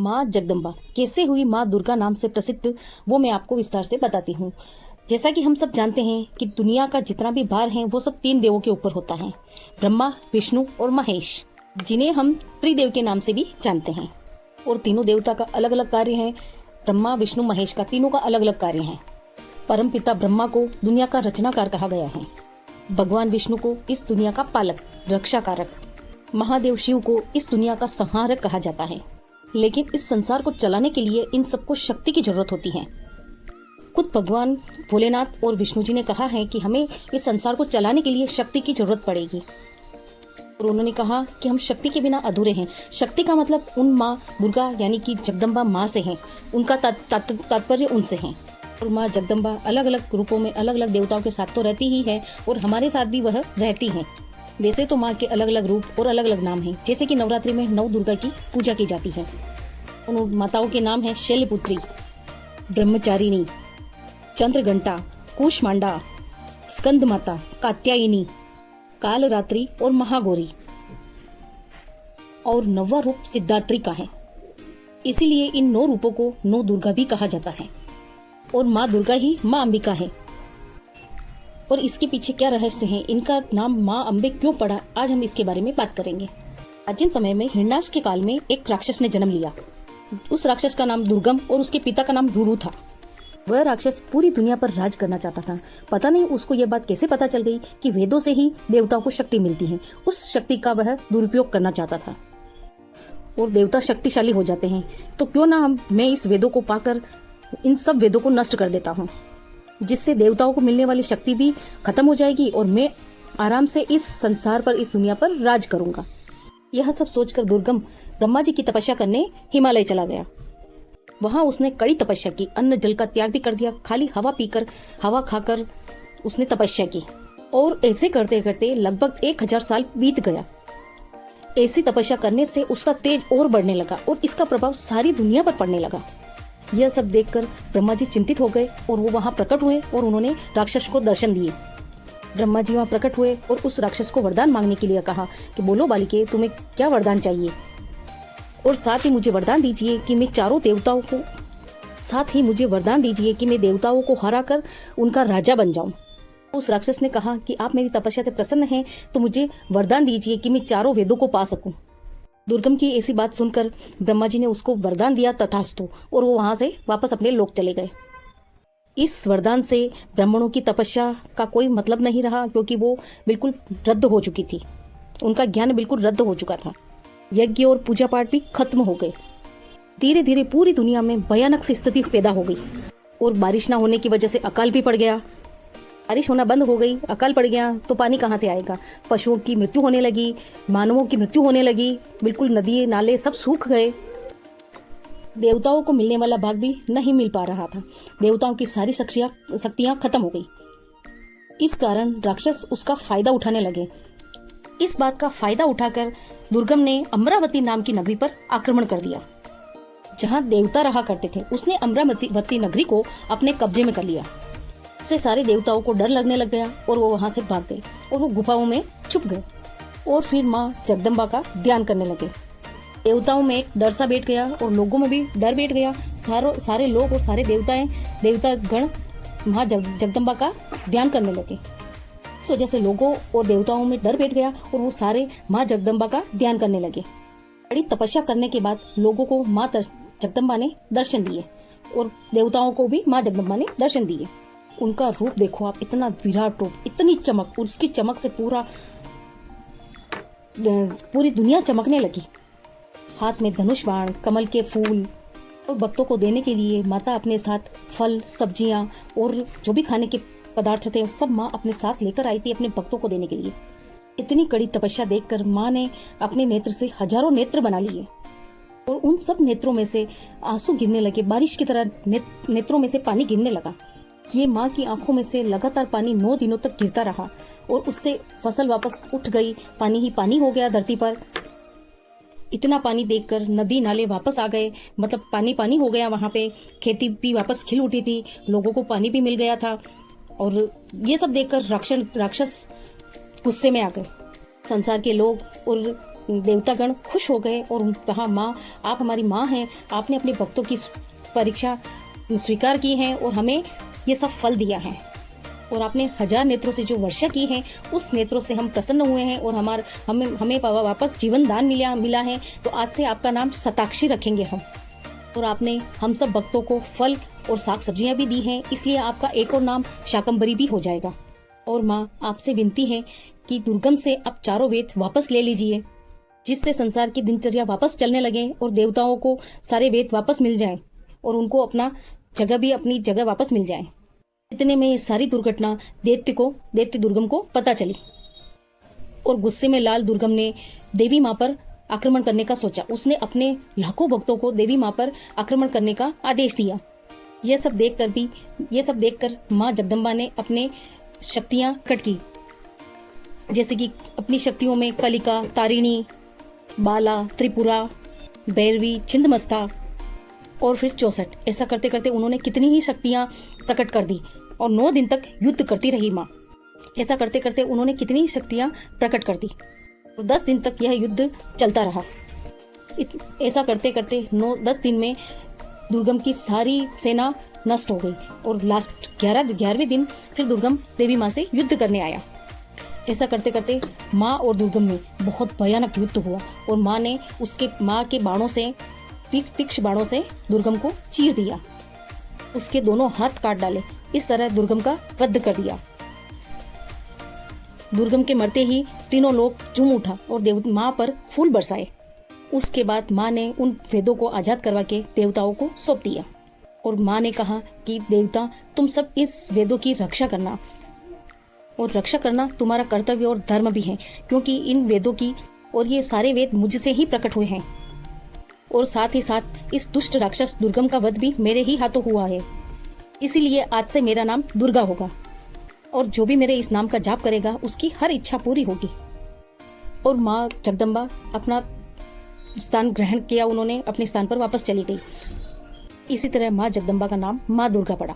माँ जगदम्बा कैसे हुई माँ दुर्गा नाम से प्रसिद्ध, वो मैं आपको विस्तार से बताती हूँ। जैसा कि हम सब जानते हैं कि दुनिया का जितना भी भार है वो सब 3 देवों के ऊपर होता है, ब्रह्मा, विष्णु और महेश, जिन्हें हम त्रिदेव के नाम से भी जानते हैं। और तीनों देवता का अलग अलग कार्य है। ब्रह्मा, विष्णु, महेश का तीनों का अलग अलग कार्य है। परम पिता ब्रह्मा को दुनिया का रचनाकार कहा गया है। भगवान विष्णु को इस दुनिया का पालक, रक्षाकारक, महादेव शिव को इस दुनिया का संहारक कहा जाता है। लेकिन इस संसार को चलाने के लिए इन सबको शक्ति की जरूरत होती है। खुद भगवान भोलेनाथ और विष्णु जी ने कहा है कि हमें इस संसार को चलाने के लिए शक्ति की जरूरत पड़ेगी। और उन्होंने कहा कि हम शक्ति के बिना अधूरे हैं। शक्ति का मतलब उन माँ दुर्गा यानी कि जगदम्बा माँ से है, उनका तात्पर्य उनसे है। और माँ जगदम्बा अलग अलग रूपों में अलग अलग देवताओं के साथ तो रहती ही है और हमारे साथ भी वह रहती है। वैसे तो माँ के अलग अलग रूप और अलग अलग नाम हैं, जैसे कि नवरात्रि में 9 दुर्गा की पूजा की जाती है। उन माताओं के नाम है शैलपुत्री, ब्रह्मचारिणी, चंद्रघंटा, कूष्मांडा, स्कंद माता, कात्यायनी, कालरात्रि और महागौरी। और 9वां रूप सिद्धात्री का है। इसीलिए इन 9 रूपों को 9 दुर्गा भी कहा जाता है। और माँ दुर्गा ही माँ अंबिका है। और इसके पीछे क्या रहस्य है, इनका नाम माँ अम्बे क्यों पड़ा, आज हम इसके बारे में बात करेंगे। प्राचीन समय में हिरण्याक्ष के काल में एक राक्षस ने जन्म लिया। उस राक्षस का नाम दुर्गम और उसके पिता का नाम रुरु था। वह राक्षस पूरी दुनिया पर राज करना चाहता था। पता नहीं उसको यह बात कैसे पता चल गई कि वेदों से ही देवताओं को शक्ति मिलती है। उस शक्ति का वह दुरुपयोग करना चाहता था। और देवता शक्तिशाली हो जाते हैं तो क्यों ना मैं इस वेदों को पाकर इन सब वेदों को नष्ट कर देता हूँ, जिससे देवताओं को मिलने वाली शक्ति भी खत्म हो जाएगी और मैं आराम से इस संसार पर, इस दुनिया पर राज करूंगा। यह सब सोचकर दुर्गम ब्रह्मा जी की तपस्या करने हिमालय चला गया। वहां उसने कड़ी तपस्या की, अन्न जल का त्याग भी कर दिया, खाली हवा पीकर, हवा खाकर उसने तपस्या की। और ऐसे करते करते लगभग 1000 साल बीत गया। ऐसी तपस्या करने से उसका तेज और बढ़ने लगा और इसका प्रभाव सारी दुनिया पर पड़ने लगा। यह सब देखकर ब्रह्मा जी चिंतित हो गए और वो वहां प्रकट हुए और उन्होंने राक्षस को दर्शन दिए। ब्रह्मा जी वहां प्रकट हुए और उस राक्षस को वरदान मांगने के लिए कहा कि बोलो बालिके, तुम्हें क्या वरदान चाहिए, और साथ ही मुझे वरदान दीजिए कि मैं देवताओं को हराकर उनका राजा बन जाऊं। उस राक्षस ने कहा कि आप मेरी तपस्या से प्रसन्न हैं तो मुझे वरदान दीजिए कि मैं चारों वेदों को पा सकूं। दुर्गम की ऐसी बात सुनकर ब्रह्मा जी ने उसको वरदान दिया, तथास्तु, और वो वहां से वापस अपने लोक चले गए। इस वरदान से ब्राह्मणों की तपस्या का कोई मतलब नहीं रहा, क्योंकि वो बिल्कुल रद्द हो चुकी थी। उनका ज्ञान बिल्कुल रद्द हो चुका था। यज्ञ और पूजा पाठ भी खत्म हो गए। धीरे धीरे पूरी दुनिया में भयानक सी स्थिति पैदा हो गई और बारिश न होने की वजह से अकाल भी पड़ गया। बारिश होना बंद हो गई, अकाल पड़ गया तो पानी कहाँ से आएगा। पशुओं की मृत्यु होने लगी, मानवों की मृत्यु होने लगी, बिल्कुल नदी नाले सब सूख गए। देवताओं को मिलने वाला भाग भी नहीं मिल पा रहा था। देवताओं की सारी शक्तियां खत्म हो गई। इस कारण राक्षस उसका फायदा उठाने लगे। इस बात का फायदा उठाकर दुर्गम ने अमरावती नाम की नगरी पर आक्रमण कर दिया। जहां देवता रहा करते थे, उसने अमरावती नगरी को अपने कब्जे में कर लिया। इससे सारे देवताओं को डर लगने लग गया और वो वहां से भाग गए और वो गुफाओं में छुप गए और फिर माँ जगदम्बा का ध्यान करने लगे। देवताओं में एक डर सा बैठ गया और लोगों में भी डर बैठ गया। सारे लोग और सारे देवता गण माँ जगदम्बा का ध्यान करने लगे। इस वजह से लोगों और देवताओं में डर बैठ गया और वो सारे माँ जगदम्बा का ध्यान करने लगे। बड़ी तपस्या करने के बाद लोगों को माँ जगदम्बा ने दर्शन दिए और देवताओं को भी माँ जगदम्बा ने दर्शन दिए। उनका रूप देखो आप, इतना विराट रूप, इतनी चमक, और उसकी चमक से पूरी दुनिया चमकने लगी। हाथ में धनुष बाण, कमल के फूल, और भक्तों को देने के लिए माता अपने साथ फल, सब्जियां और जो भी खाने के पदार्थ थे सब माँ अपने साथ लेकर आई थी अपने भक्तों को देने के लिए। इतनी कड़ी तपस्या देखकर माँ ने अपने नेत्र से हजारों नेत्र बना लिए और उन सब नेत्रों में से आंसू गिरने लगे। बारिश की तरह नेत्रों में से पानी गिरने लगा। ये माँ की आंखों में से लगातार पानी 9 दिनों तक गिरता रहा और उससे फसल वापस उठ गई। पानी ही पानी हो गया धरती पर। इतना पानी देखकर नदी नाले वापस आ गए, मतलब पानी पानी हो गया। वहां पे खेती भी वापस खिल उठी थी, लोगों को पानी भी मिल गया था। और ये सब देखकर राक्षस गुस्से में आ गए। संसार के लोग और देवतागण खुश हो गए और कहा, माँ आप हमारी माँ हैं, आपने अपने भक्तों की परीक्षा स्वीकार की है और हमें ये सब फल दिया है और आपने 1000 नेत्रों से जो वर्षा की है उस नेत्रों से हम प्रसन्न हुए हैं और हमें वापस जीवन दान मिला है। तो आज से आपका नाम शताक्षी रखेंगे हम। और आपने हम सब भक्तों को फल और साग सब्जियां भी दी हैं, इसलिए आपका एक और नाम शाकंभरी भी हो जाएगा। और माँ आपसे विनती है कि दुर्गम से आप चारों वेद वापस ले लीजिए, जिससे संसार की दिनचर्या वापस चलने लगे और देवताओं को सारे वेद वापस मिल जाए और उनको अपनी जगह वापस मिल जाए। इतने में ये सारी दुर्घटना दैत्य दुर्गम को पता चली और गुस्से में लाल दुर्गम ने देवी माँ पर आक्रमण करने का सोचा। उसने अपने लाखों भक्तों को देवी माँ पर आक्रमण करने का आदेश दिया। ये सब देखकर माँ जगदम्बा ने अपने शक्तियां प्रकट की, जैसे कि अपनी शक्तियों में कलिका, तारिणी, बाला, त्रिपुरा, भैरवी, छिंदमस्ता और फिर 64। ऐसा करते करते उन्होंने कितनी ही शक्तियां प्रकट कर दी और 9 दिन तक युद्ध करती रही माँ। ऐसा करते करते उन्होंने कितनी ही शक्तियां प्रकट कर दी और 10 दिन तक यह युद्ध चलता रहा। ऐसा करते करते 10 दिन में दुर्गम की सारी सेना नष्ट हो गई और लास्ट 11वें दिन फिर दुर्गम देवी माँ से युद्ध करने आया। ऐसा करते करते माँ और दुर्गम में बहुत भयानक युद्ध हुआ और माँ के बाणों से तीक्ष्ण बाणों से दुर्गम को चीर दिया, उसके दोनों हाथ काट डाले। इस तरह दुर्गम का वध कर दिया। दुर्गम के मरते ही तीनों लोग झूम उठा और माँ पर फूल बरसाए। उसके बाद माँ ने उन वेदों को आजाद करवा के देवताओं को सौंप दिया और माँ ने कहा कि देवता तुम सब इस वेदों की रक्षा करना और रक्षा करना तुम्हारा कर्तव्य और धर्म भी है, क्योंकि इन वेदों की और ये सारे वेद मुझसे ही प्रकट हुए हैं और साथ ही साथ इस दुष्ट राक्षस दुर्गम का वध भी मेरे ही हाथों हुआ है। इसीलिए आज से मेरा नाम दुर्गा होगा और जो भी मेरे इस नाम का जाप करेगा उसकी हर इच्छा पूरी होगी। और माँ जगदम्बा अपना स्थान ग्रहण किया, उन्होंने अपने स्थान पर वापस चली गई। इसी तरह माँ जगदम्बा का नाम माँ दुर्गा पड़ा।